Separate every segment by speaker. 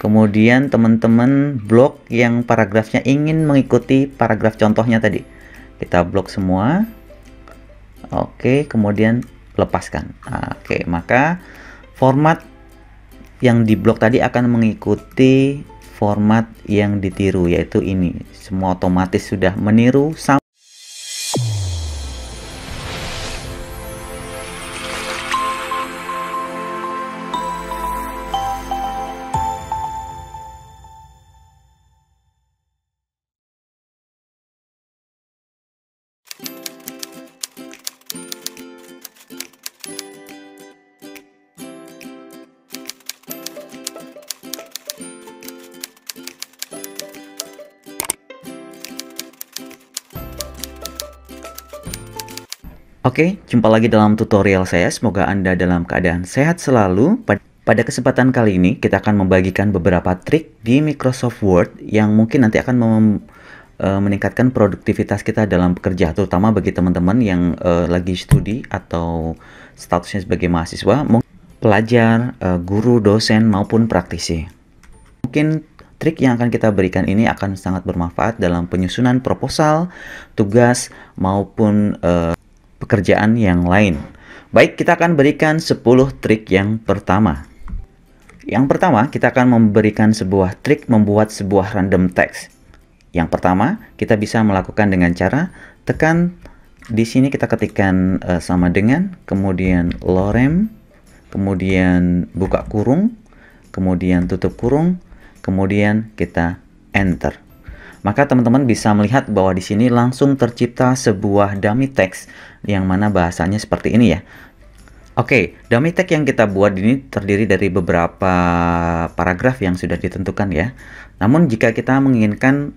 Speaker 1: Kemudian teman-teman blok yang paragrafnya ingin mengikuti paragraf contohnya tadi. Kita blok semua. Oke, kemudian lepaskan. Oke, maka format yang di blok tadi akan mengikuti format yang ditiru, yaitu ini. Semua otomatis sudah meniru sama. Oke, jumpa lagi dalam tutorial saya. Semoga Anda dalam keadaan sehat selalu. Pada kesempatan kali ini, kita akan membagikan beberapa trik di Microsoft Word yang mungkin nanti akan meningkatkan produktivitas kita dalam bekerja, terutama bagi teman-teman yang lagi studi atau statusnya sebagai mahasiswa, pelajar, guru, dosen, maupun praktisi. Mungkin trik yang akan kita berikan ini akan sangat bermanfaat dalam penyusunan proposal, tugas, maupun pekerjaan yang lain. Baik, kita akan berikan 10 trik yang pertama. Yang pertama, kita akan memberikan sebuah trik membuat sebuah random text. Yang pertama, kita bisa melakukan dengan cara tekan di sini, kita ketikkan sama dengan, kemudian lorem, kemudian buka kurung, kemudian tutup kurung, kemudian kita enter. Maka teman-teman bisa melihat bahwa di sini langsung tercipta sebuah dummy text yang mana bahasanya seperti ini ya. Oke, dummy text yang kita buat ini terdiri dari beberapa paragraf yang sudah ditentukan ya. Namun jika kita menginginkan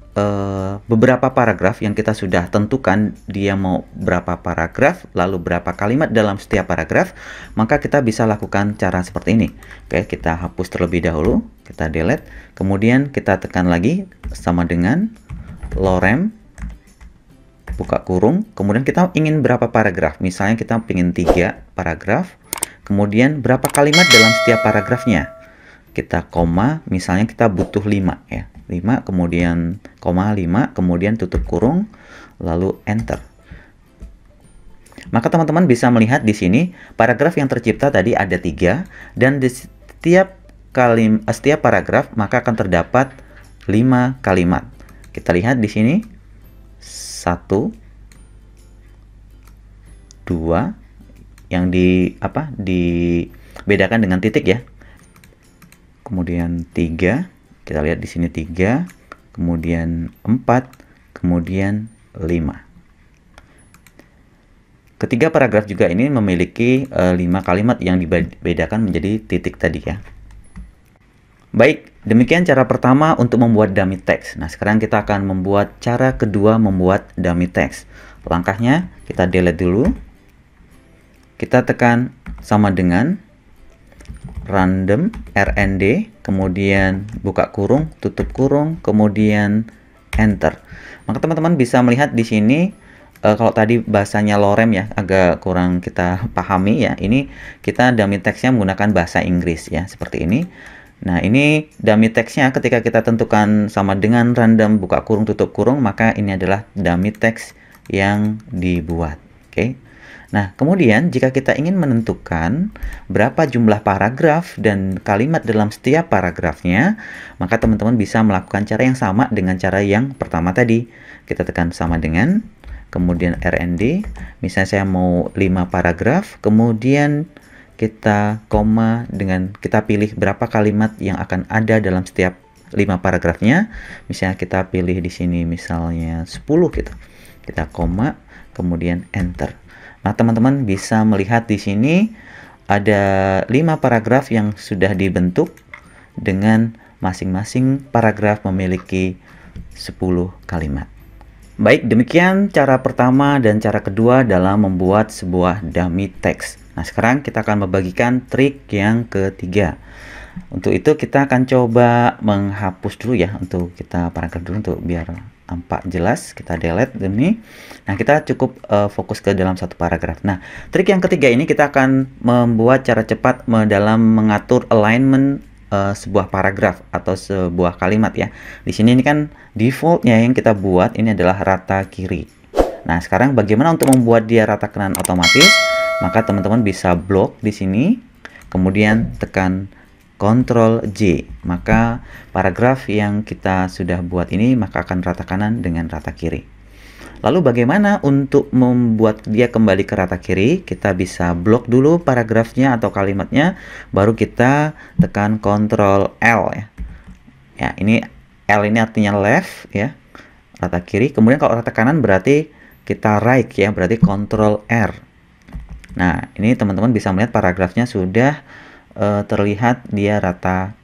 Speaker 1: beberapa paragraf yang kita sudah tentukan dia mau berapa paragraf, lalu berapa kalimat dalam setiap paragraf, maka kita bisa lakukan cara seperti ini. Oke, kita hapus terlebih dahulu, kita delete, kemudian kita tekan lagi sama dengan lorem, buka kurung, kemudian kita ingin berapa paragraf. Misalnya kita ingin 3 paragraf, kemudian berapa kalimat dalam setiap paragrafnya. Kita koma, misalnya kita butuh 5 ya. 5, kemudian koma 5, kemudian tutup kurung, lalu enter. Maka teman-teman bisa melihat di sini paragraf yang tercipta tadi ada 3, dan di setiap paragraf maka akan terdapat 5 kalimat. Kita lihat di sini 1, 2 yang dibedakan dengan titik ya. Kemudian 3, kita lihat di sini 3, kemudian 4, kemudian 5. Ketiga paragraf juga ini memiliki 5 kalimat yang dibedakan menjadi titik tadi ya. Baik, demikian cara pertama untuk membuat dummy text. Nah, sekarang kita akan membuat cara kedua membuat dummy text. Langkahnya kita delete dulu. Kita tekan sama dengan random, rnd, kemudian buka kurung, tutup kurung, kemudian enter. Maka teman-teman bisa melihat di sini kalau tadi bahasanya lorem ya, agak kurang kita pahami ya. Ini kita dummy textnya menggunakan bahasa Inggris ya, seperti ini. Nah, ini dummy textnya ketika kita tentukan sama dengan random, buka kurung, tutup kurung, maka ini adalah dummy text yang dibuat. Oke. Nah, kemudian jika kita ingin menentukan berapa jumlah paragraf dan kalimat dalam setiap paragrafnya, maka teman-teman bisa melakukan cara yang sama dengan cara yang pertama tadi. Kita tekan sama dengan, kemudian rnd, misalnya saya mau 5 paragraf, kemudian kita koma dengan kita pilih berapa kalimat yang akan ada dalam setiap 5 paragrafnya. Misalnya kita pilih di sini misalnya 10 gitu. Kita koma, kemudian enter. Nah, teman-teman bisa melihat di sini ada 5 paragraf yang sudah dibentuk dengan masing-masing paragraf memiliki 10 kalimat. Baik, demikian cara pertama dan cara kedua dalam membuat sebuah dummy text. Nah, sekarang kita akan membagikan trik yang ketiga. Untuk itu kita akan coba menghapus dulu ya, untuk kita paragraf dulu untuk biar nampak jelas. Kita delete ini. Nah, kita cukup fokus ke dalam satu paragraf. Nah, trik yang ketiga ini kita akan membuat cara cepat dalam mengatur alignment sebuah paragraf atau sebuah kalimat ya. Di sini ini kan defaultnya yang kita buat ini adalah rata kiri. Nah, sekarang bagaimana untuk membuat dia rata kanan otomatis? Maka teman-teman bisa blok di sini, kemudian tekan Ctrl J. Maka paragraf yang kita sudah buat ini maka akan rata kanan dengan rata kiri. Lalu bagaimana untuk membuat dia kembali ke rata kiri? Kita bisa blok dulu paragrafnya atau kalimatnya, baru kita tekan Ctrl L ya. Ya, ini L ini artinya left ya, rata kiri. Kemudian kalau rata kanan berarti kita right ya, berarti Ctrl R. Nah, ini teman-teman bisa melihat paragrafnya sudah terlihat dia rata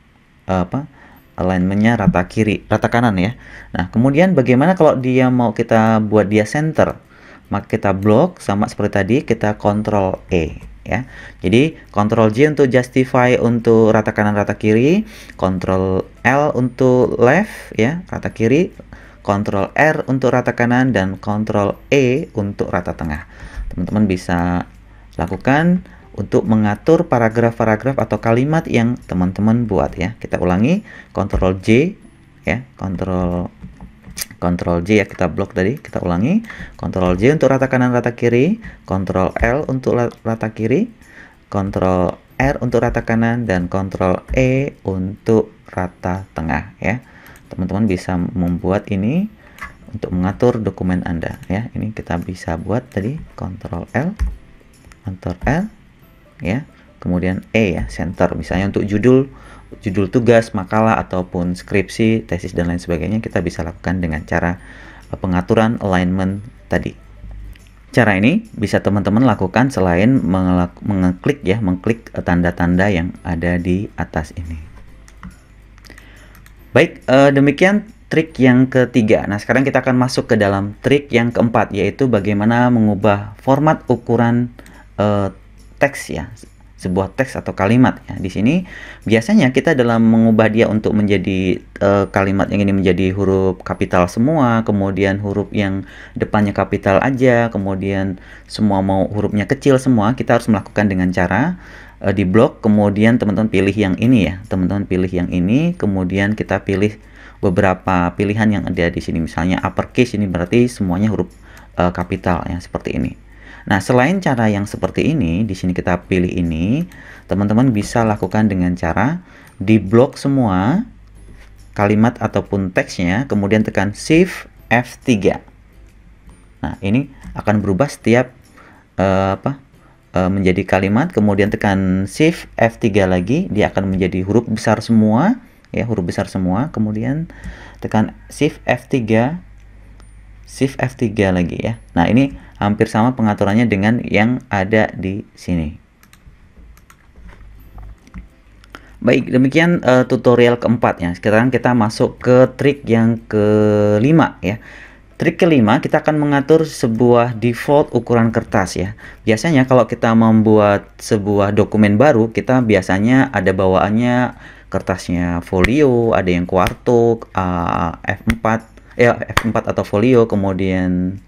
Speaker 1: alignmentnya rata kiri, rata kanan ya. Nah, kemudian bagaimana kalau dia mau kita buat dia center? Maka kita blok sama seperti tadi, kita Ctrl E ya. Jadi Ctrl J untuk justify untuk rata kanan rata kiri, Ctrl L untuk left ya, rata kiri, Ctrl R untuk rata kanan, dan Ctrl E untuk rata tengah. Teman-teman bisa lakukan untuk mengatur paragraf-paragraf atau kalimat yang teman-teman buat ya. Kita ulangi, Ctrl J ya, Ctrl J ya, kita blok tadi, kita ulangi, Ctrl J untuk rata kanan rata kiri, Ctrl L untuk rata kiri, Ctrl R untuk rata kanan, dan Ctrl E untuk rata tengah ya. Teman-teman bisa membuat ini untuk mengatur dokumen Anda ya. Ini kita bisa buat tadi Ctrl L, Ctrl L ya, kemudian E ya, center. Misalnya untuk judul tugas, makalah ataupun skripsi, tesis dan lain sebagainya, kita bisa lakukan dengan cara pengaturan alignment tadi. Cara ini bisa teman-teman lakukan selain mengklik ya, mengklik tanda-tanda yang ada di atas ini. Baik, demikian trik yang ketiga. Nah, sekarang kita akan masuk ke dalam trik yang keempat, yaitu bagaimana mengubah format ukuran teks ya, sebuah teks atau kalimat ya. Di sini biasanya kita dalam mengubah dia untuk menjadi kalimat yang ini menjadi huruf kapital semua, kemudian huruf yang depannya kapital aja, kemudian semua mau hurufnya kecil semua, kita harus melakukan dengan cara di blok, kemudian teman-teman pilih yang ini ya. Teman-teman pilih yang ini, kemudian kita pilih beberapa pilihan yang ada di sini. Misalnya uppercase, ini berarti semuanya huruf kapital ya, seperti ini. Nah, selain cara yang seperti ini, di sini kita pilih ini, teman-teman bisa lakukan dengan cara di blok semua kalimat ataupun teksnya, kemudian tekan Shift F3. Nah, ini akan berubah setiap menjadi kalimat, kemudian tekan Shift F3 lagi, dia akan menjadi huruf besar semua ya, huruf besar semua, kemudian tekan Shift F3, Shift F3 lagi ya. Nah, ini hampir sama pengaturannya dengan yang ada di sini. Baik, demikian tutorial keempat ya. Sekarang kita masuk ke trik yang kelima ya. Trik kelima, kita akan mengatur sebuah default ukuran kertas ya. Biasanya kalau kita membuat sebuah dokumen baru, kita biasanya ada bawaannya kertasnya folio, ada yang kuarto, F4 ya, F4 atau folio, kemudian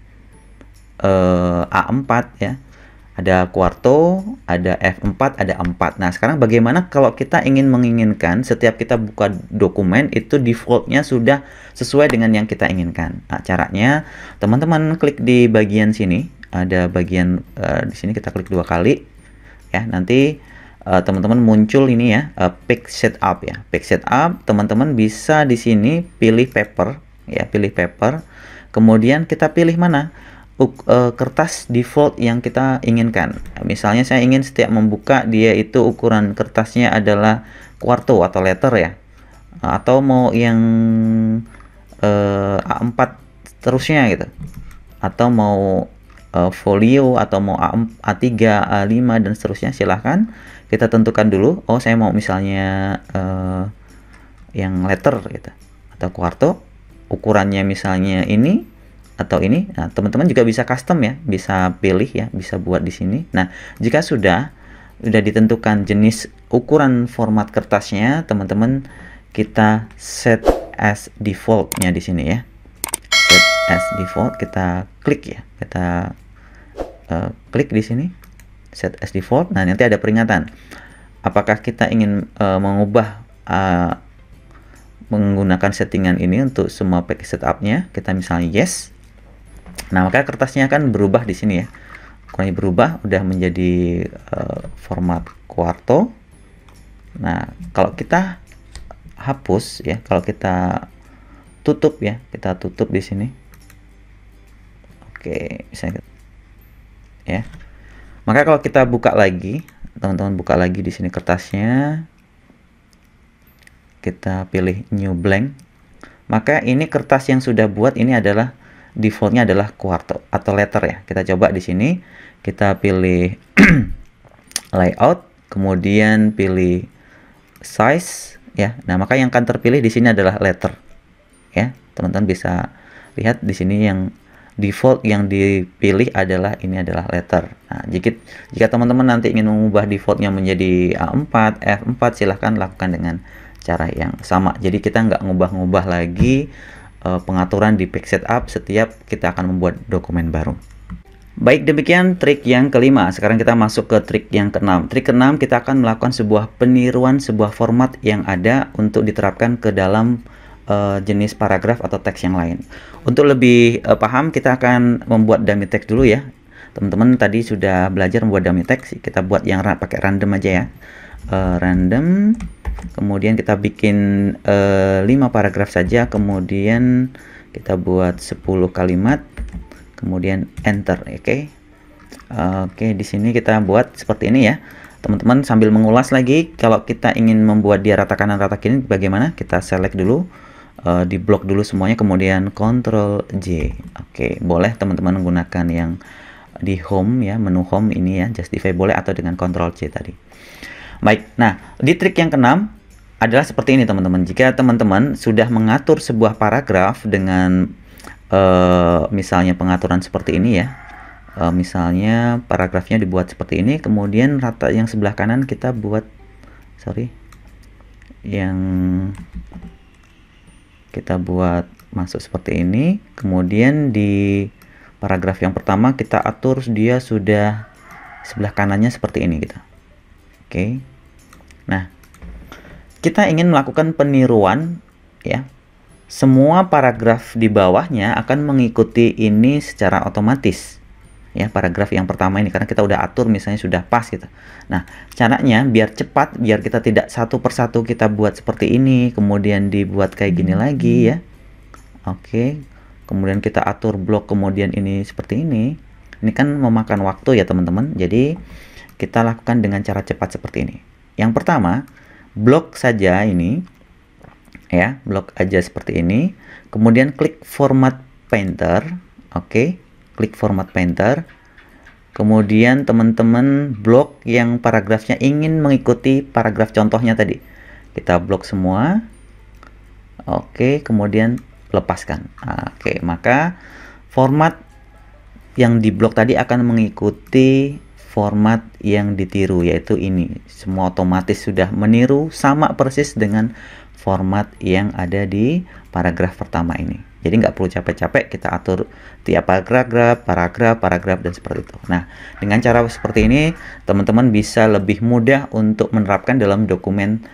Speaker 1: A4 ya, ada kuarto, ada F4, ada A4. Nah, sekarang bagaimana kalau kita menginginkan setiap kita buka dokumen itu defaultnya sudah sesuai dengan yang kita inginkan? Nah, caranya teman-teman klik di bagian sini, ada bagian di sini, kita klik 2 kali ya. Nanti teman-teman muncul ini ya, page setup ya. Page setup, teman-teman bisa di sini pilih paper ya, pilih paper. Kemudian kita pilih mana kertas default yang kita inginkan. Misalnya saya ingin setiap membuka dia itu ukuran kertasnya adalah kuarto atau letter ya, atau mau yang A4 terusnya gitu, atau mau folio, atau mau A3, A5 dan seterusnya. Silahkan kita tentukan dulu. Oh, saya mau misalnya yang letter gitu, atau kuarto, ukurannya misalnya ini atau ini. Nah, teman-teman juga bisa custom ya, bisa pilih ya, bisa buat di sini. Nah, jika sudah ditentukan jenis ukuran format kertasnya, teman-teman kita set as default-nya di sini ya. Set as default, kita klik ya, kita klik di sini, set as default. Nah, nanti ada peringatan. Apakah kita ingin mengubah uh, menggunakan settingan ini untuk semua package setupnya, kita misalnya yes. Nah, maka kertasnya akan berubah di sini ya. Ukurannya berubah, udah menjadi format quarto. Nah, kalau kita hapus ya, kalau kita tutup ya, kita tutup di sini. Oke, misalnya ya. Maka kalau kita buka lagi, teman-teman buka lagi di sini kertasnya, kita pilih new blank, maka ini kertas yang sudah buat ini adalah defaultnya adalah quarto atau letter ya. Kita coba di sini, kita pilih layout, kemudian pilih size ya. Nah, maka yang akan terpilih di sini adalah letter ya. Teman-teman bisa lihat di sini yang default yang dipilih adalah ini adalah letter. Nah, jika teman-teman nanti ingin mengubah defaultnya menjadi A4, F4, silahkan lakukan dengan cara yang sama. Jadi kita nggak ngubah-ngubah lagi pengaturan di page setup setiap kita akan membuat dokumen baru. Baik, demikian trik yang kelima. Sekarang kita masuk ke trik yang keenam. Trik keenam, kita akan melakukan sebuah peniruan sebuah format yang ada untuk diterapkan ke dalam jenis paragraf atau teks yang lain. Untuk lebih paham, kita akan membuat dummy text dulu ya. Teman-teman tadi sudah belajar membuat dummy text. Kita buat yang pakai random aja ya. Random. Kemudian kita bikin 5 paragraf saja, kemudian kita buat 10 kalimat, kemudian enter. Oke, di sini kita buat seperti ini ya. Teman-teman sambil mengulas lagi, kalau kita ingin membuat dia rata kanan rata kiri bagaimana? Kita select dulu, di blok dulu semuanya, kemudian Ctrl J. Oke, boleh teman-teman menggunakan yang di home ya, menu home ini ya, justify boleh, atau dengan Ctrl J tadi. Baik, nah di trik yang keenam adalah seperti ini teman-teman. Jika teman-teman sudah mengatur sebuah paragraf dengan misalnya pengaturan seperti ini ya, misalnya paragrafnya dibuat seperti ini, kemudian rata yang sebelah kanan kita buat, yang kita buat masuk seperti ini, kemudian di paragraf yang pertama kita atur dia sudah sebelah kanannya seperti ini gitu. Oke. Nah, kita ingin melakukan peniruan ya. Semua paragraf di bawahnya akan mengikuti ini secara otomatis. Ya, paragraf yang pertama ini karena kita udah atur misalnya sudah pas gitu. Nah, caranya biar cepat, biar kita tidak satu persatu kita buat seperti ini, kemudian dibuat kayak gini lagi ya. Oke. Kemudian kita atur blok, kemudian ini seperti ini. Ini kan memakan waktu ya, teman-teman. Jadi, kita lakukan dengan cara cepat seperti ini. Yang pertama, blok saja ini ya, blok aja seperti ini, kemudian klik format painter. Oke, klik format painter, kemudian teman-teman blok yang paragrafnya ingin mengikuti paragraf contohnya tadi, kita blok semua. Oke, kemudian lepaskan. Oke, maka format yang di blok tadi akan mengikuti format yang ditiru, yaitu ini. Semua otomatis sudah meniru sama persis dengan format yang ada di paragraf pertama ini. Jadi nggak perlu capek-capek kita atur tiap paragraf, dan seperti itu. Nah, dengan cara seperti ini, teman-teman bisa lebih mudah untuk menerapkan dalam dokumen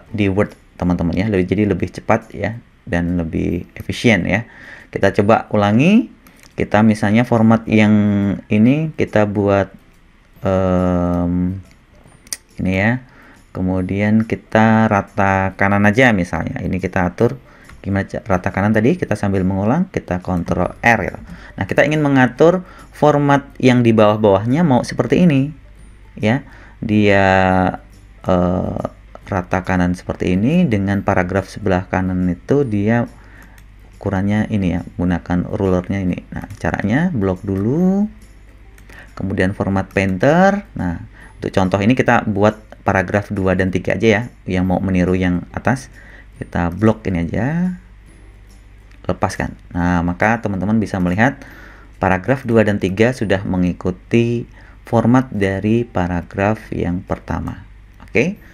Speaker 1: di Word, teman-teman ya. Jadi lebih cepat ya, dan lebih efisien ya. Kita coba ulangi. Kita misalnya format yang ini kita buat ini ya, kemudian kita rata kanan aja misalnya. Ini kita atur gimana rata kanan tadi, kita sambil mengulang, kita Ctrl R gitu. Nah, kita ingin mengatur format yang di bawah-bawahnya mau seperti ini ya, dia rata kanan seperti ini, dengan paragraf sebelah kanan itu dia ukurannya ini ya, menggunakan rulernya ini. Nah, caranya blok dulu, kemudian format painter. Nah, untuk contoh ini kita buat paragraf 2 dan 3 aja ya, yang mau meniru yang atas. Kita blok ini aja, lepaskan. Nah, maka teman-teman bisa melihat paragraf 2 dan 3 sudah mengikuti format dari paragraf yang pertama. Oke.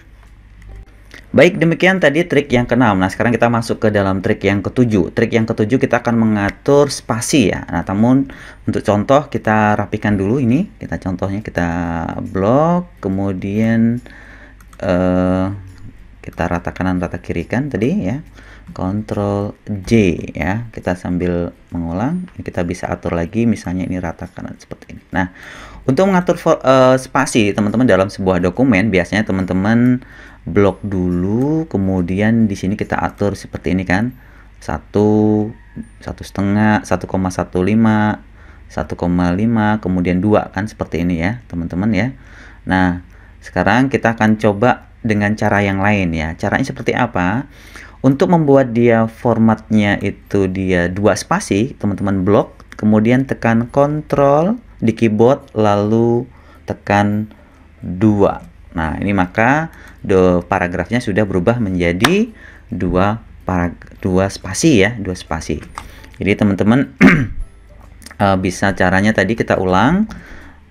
Speaker 1: Baik, demikian tadi trik yang ke-6. Nah, sekarang kita masuk ke dalam trik yang ke-7. Trik yang ke-7 kita akan mengatur spasi ya. Nah, namun untuk contoh kita rapikan dulu ini. Contohnya kita blok, kemudian kita rata kanan rata kiri kan tadi ya, Ctrl J ya, kita sambil mengulang kita bisa atur lagi, misalnya ini rata kanan seperti ini. Nah, untuk mengatur spasi teman-teman dalam sebuah dokumen, biasanya teman-teman blok dulu, kemudian di sini kita atur seperti ini kan, 1,5, 1,15, 1,5, kemudian 2 kan, seperti ini ya teman-teman ya. Nah, sekarang kita akan coba dengan cara yang lain ya. Caranya seperti apa? Untuk membuat dia formatnya itu dia 2 spasi, teman-teman blok, kemudian tekan Ctrl di keyboard, lalu tekan 2. Nah, ini maka paragrafnya sudah berubah menjadi 2 spasi ya, 2 spasi. Jadi teman-teman bisa caranya tadi kita ulang,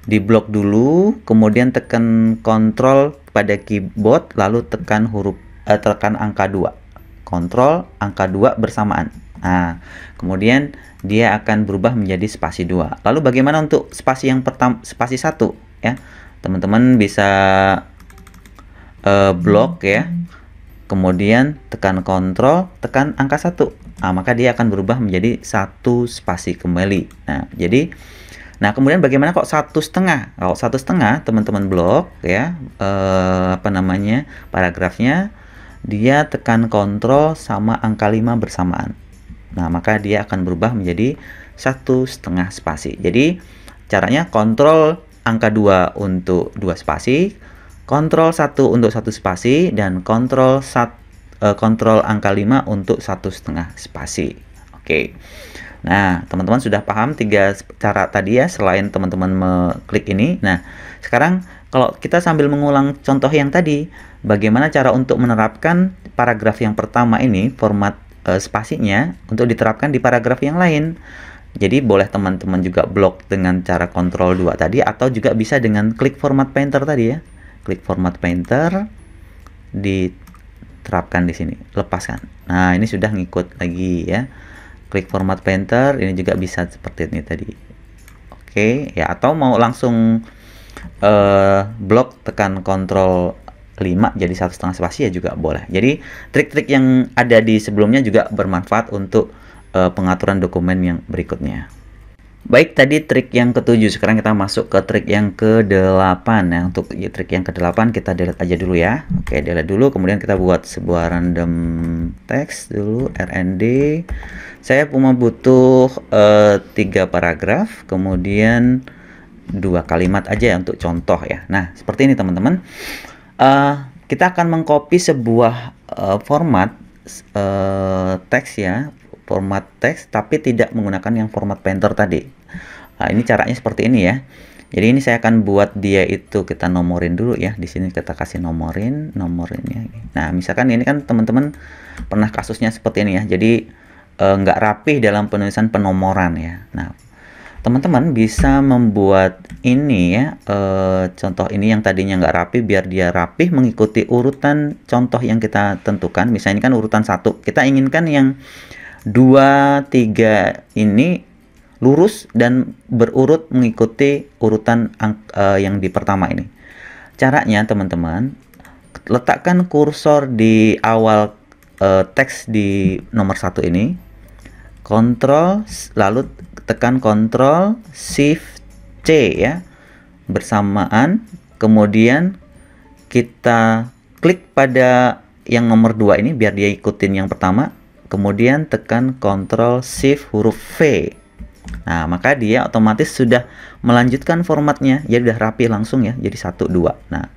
Speaker 1: di blok dulu, kemudian tekan Ctrl pada keyboard, lalu tekan tekan angka 2. Ctrl angka 2 bersamaan. Nah, kemudian dia akan berubah menjadi spasi 2. Lalu bagaimana untuk spasi yang pertama, spasi 1 ya? Teman-teman bisa blok ya. Kemudian tekan Ctrl, tekan angka 1. Nah, maka dia akan berubah menjadi 1 spasi kembali. Nah, kemudian bagaimana kok 1,5? Kalau 1,5 teman-teman blok ya, paragrafnya, dia tekan Ctrl sama angka 5 bersamaan. Nah, maka dia akan berubah menjadi 1,5 spasi. Jadi caranya Ctrl angka 2 untuk 2 spasi, Ctrl 1 untuk 1 spasi, dan Ctrl angka 5 untuk 1,5 spasi. Oke. Nah, teman-teman sudah paham 3 cara tadi ya, selain teman-teman mengklik ini. Nah, sekarang kalau kita sambil mengulang contoh yang tadi, bagaimana cara untuk menerapkan paragraf yang pertama ini, format spasinya, untuk diterapkan di paragraf yang lain. Jadi boleh teman-teman juga blok dengan cara Ctrl 2 tadi, atau juga bisa dengan klik format painter tadi ya. Klik format painter, diterapkan di sini, lepaskan. Nah, ini sudah ngikut lagi ya. Klik format painter, ini juga bisa seperti ini tadi. Oke ya, atau mau langsung blok, tekan Ctrl 5 jadi 1,5 spasi ya juga boleh. Jadi trik-trik yang ada di sebelumnya juga bermanfaat untuk pengaturan dokumen yang berikutnya. Baik, tadi trik yang ke-7. Sekarang kita masuk ke trik yang ke-8 ya. Untuk trik yang ke-8 kita delete aja dulu ya. Oke, delete dulu, kemudian kita buat sebuah random text dulu, rnd. Saya cuma butuh 3 paragraf, kemudian 2 kalimat aja untuk contoh ya. Nah, seperti ini teman-teman. Kita akan mengcopy sebuah format teks ya, format teks, tapi tidak menggunakan yang format painter tadi. Nah, ini caranya seperti ini ya. Jadi ini saya akan buat dia itu, kita nomorin dulu ya. Di sini kita kasih nomorinnya. Nah, misalkan ini kan teman-teman pernah kasusnya seperti ini ya. Jadi nggak rapih dalam penulisan penomoran ya. Nah, teman-teman bisa membuat ini ya, contoh ini yang tadinya nggak rapi, biar dia rapih mengikuti urutan contoh yang kita tentukan. Misalnya ini kan urutan 1, kita inginkan yang 2, 3 ini lurus dan berurut mengikuti urutan yang di pertama ini. Caranya teman-teman, letakkan kursor di awal teks di nomor 1 ini, lalu tekan Ctrl Shift C ya, bersamaan, kemudian kita klik pada yang nomor 2 ini biar dia ikutin yang pertama, kemudian tekan Ctrl Shift huruf V. Nah, maka dia otomatis sudah melanjutkan formatnya, jadi udah rapi langsung ya, jadi 1, 2. Nah,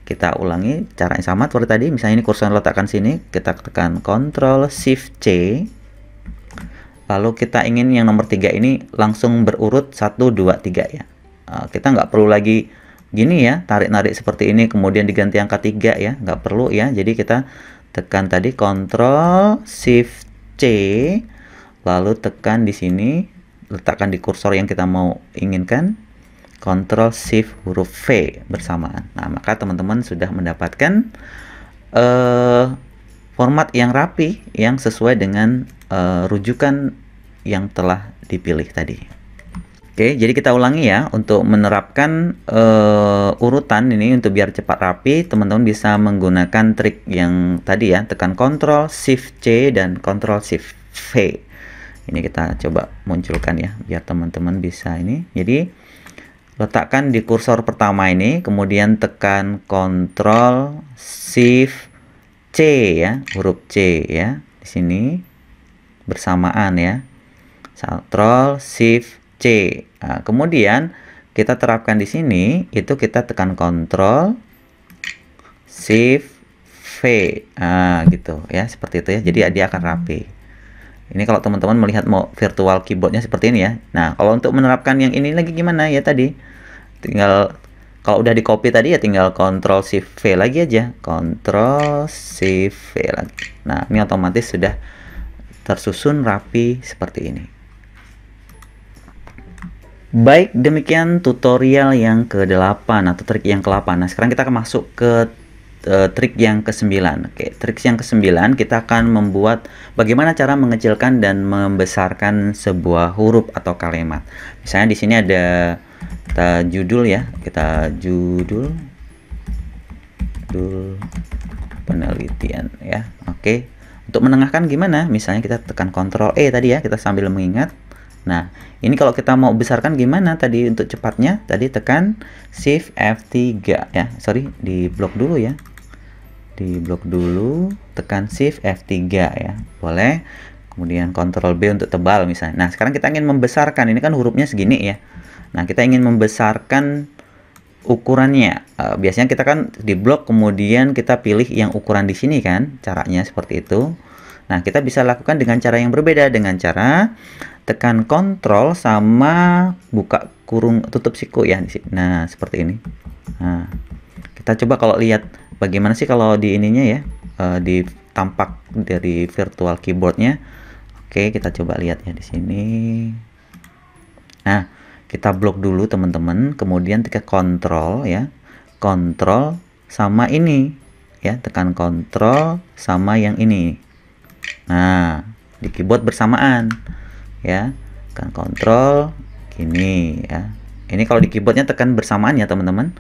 Speaker 1: kita ulangi caranya sama seperti tadi. Misalnya ini kursor letakkan sini, kita tekan Ctrl Shift C, lalu kita ingin yang nomor 3 ini langsung berurut 1, 2, 3 ya. Kita nggak perlu lagi gini ya, tarik-narik seperti ini kemudian diganti angka 3 ya, nggak perlu ya. Jadi kita tekan tadi Ctrl Shift C, lalu tekan di sini, letakkan di kursor yang kita mau inginkan, Ctrl Shift huruf V bersamaan. Nah, maka teman-teman sudah mendapatkan format yang rapi yang sesuai dengan rujukan yang telah dipilih tadi. Oke, jadi kita ulangi ya, untuk menerapkan urutan ini untuk biar cepat rapi, teman-teman bisa menggunakan trik yang tadi ya, tekan Ctrl Shift C dan Ctrl Shift V. Ini kita coba munculkan ya, biar teman-teman bisa ini. Jadi letakkan di kursor pertama ini, kemudian tekan Ctrl Shift C ya, huruf C ya, di sini bersamaan ya, Ctrl Shift C. Nah, kemudian kita terapkan di sini, itu kita tekan Ctrl Shift V. Nah, gitu ya, seperti itu ya. Jadi dia akan rapi. Ini kalau teman-teman melihat mau virtual keyboardnya seperti ini ya. Nah, kalau untuk menerapkan yang ini lagi gimana ya tadi? Tinggal kalau udah di copy tadi ya tinggal Ctrl Shift V lagi aja. Ctrl Shift V lagi. Nah, ini otomatis sudah tersusun rapi seperti ini. Baik, demikian tutorial yang ke-8 atau trik yang ke-8. Nah, sekarang kita akan masuk ke trik yang ke-9. Oke, trik yang ke-9 kita akan membuat bagaimana cara mengecilkan dan membesarkan sebuah huruf atau kalimat. Misalnya di sini ada kita judul ya, kita judul penelitian ya. Oke. Untuk menengahkan gimana? Misalnya kita tekan Ctrl E tadi ya, kita sambil mengingat. Nah, ini kalau kita mau besarkan gimana tadi untuk cepatnya? Tadi tekan Shift F3 ya. Sorry, di blok dulu ya. Di blok dulu, tekan Shift F3 ya. Boleh. Kemudian Ctrl B untuk tebal misalnya. Nah, sekarang kita ingin membesarkan. Ini kan hurufnya segini ya. Nah, kita ingin membesarkan ukurannya. Biasanya kita kan di blok, kemudian kita pilih yang ukuran di sini kan. Caranya seperti itu. Nah, kita bisa lakukan dengan cara yang berbeda, dengan cara tekan Ctrl sama buka kurung tutup siku ya. Nah, seperti ini. Nah, kita coba kalau lihat bagaimana sih kalau di ininya ya, di tampak dari virtual keyboardnya. Oke, kita coba lihat ya di sini. Nah, kita blok dulu teman-teman, kemudian tekan Ctrl ya, Ctrl sama ini ya, tekan Ctrl sama yang ini. Nah, di keyboard bersamaan ya, tekan Ctrl gini ya. Ini kalau di keyboardnya tekan bersamaan ya teman-teman.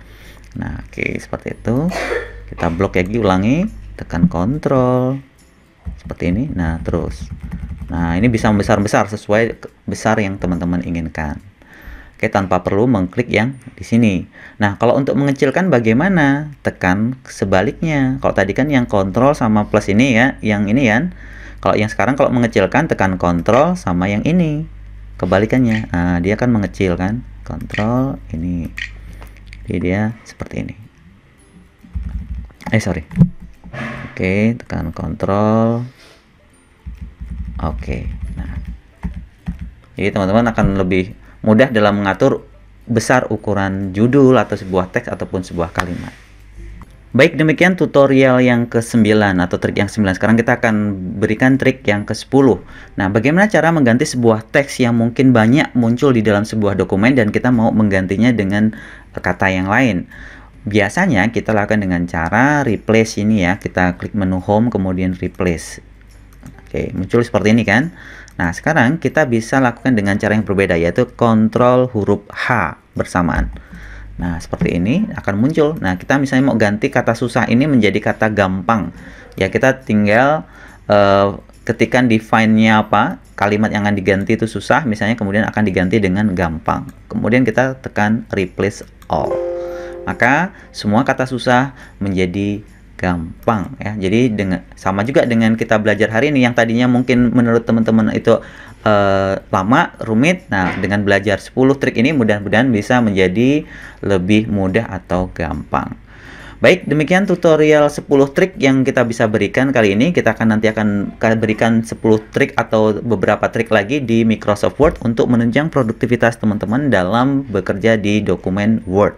Speaker 1: Nah, oke, seperti itu. Kita blok lagi, ulangi, tekan Ctrl seperti ini. Nah, terus. Nah, ini bisa membesar-besar sesuai besar yang teman-teman inginkan. Oke, tanpa perlu mengklik yang di sini. Nah, kalau untuk mengecilkan bagaimana? Tekan sebaliknya. Kalau tadi kan yang Ctrl sama plus ini ya, yang ini kan. Kalau yang sekarang kalau mengecilkan tekan Ctrl sama yang ini. Kebalikannya. Nah, dia akan mengecil kan. Ctrl ini. Jadi dia seperti ini. Sorry. Oke, tekan Ctrl. Oke. Nah. Jadi teman-teman akan lebih mudah dalam mengatur besar ukuran judul atau sebuah teks ataupun sebuah kalimat. Baik, demikian tutorial yang ke-9 atau trik yang 9. Sekarang kita akan berikan trik yang ke-10. Nah, bagaimana cara mengganti sebuah teks yang mungkin banyak muncul di dalam sebuah dokumen dan kita mau menggantinya dengan kata yang lain. Biasanya kita lakukan dengan cara replace ini ya. Kita klik menu home kemudian replace. Oke, muncul seperti ini kan. Nah, sekarang kita bisa lakukan dengan cara yang berbeda, yaitu Ctrl huruf H bersamaan. Nah, seperti ini akan muncul. Nah, kita misalnya mau ganti kata susah ini menjadi kata gampang. Ya, kita tinggal ketikkan define-nya apa, kalimat yang akan diganti itu susah, misalnya kemudian akan diganti dengan gampang. Kemudian kita tekan replace all. Maka semua kata susah menjadi gampang ya. Jadi dengan sama juga dengan kita belajar hari ini yang tadinya mungkin menurut teman-teman itu lama, rumit. Nah, dengan belajar 10 trik ini mudah-mudahan bisa menjadi lebih mudah atau gampang. Baik, demikian tutorial 10 trik yang kita bisa berikan kali ini. Kita nanti akan berikan 10 trik atau beberapa trik lagi di Microsoft Word untuk menunjang produktivitas teman-teman dalam bekerja di dokumen Word.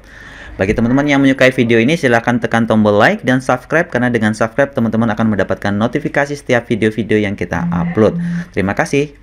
Speaker 1: Bagi teman-teman yang menyukai video ini, silahkan tekan tombol like dan subscribe, karena dengan subscribe teman-teman akan mendapatkan notifikasi setiap video-video yang kita upload. Terima kasih.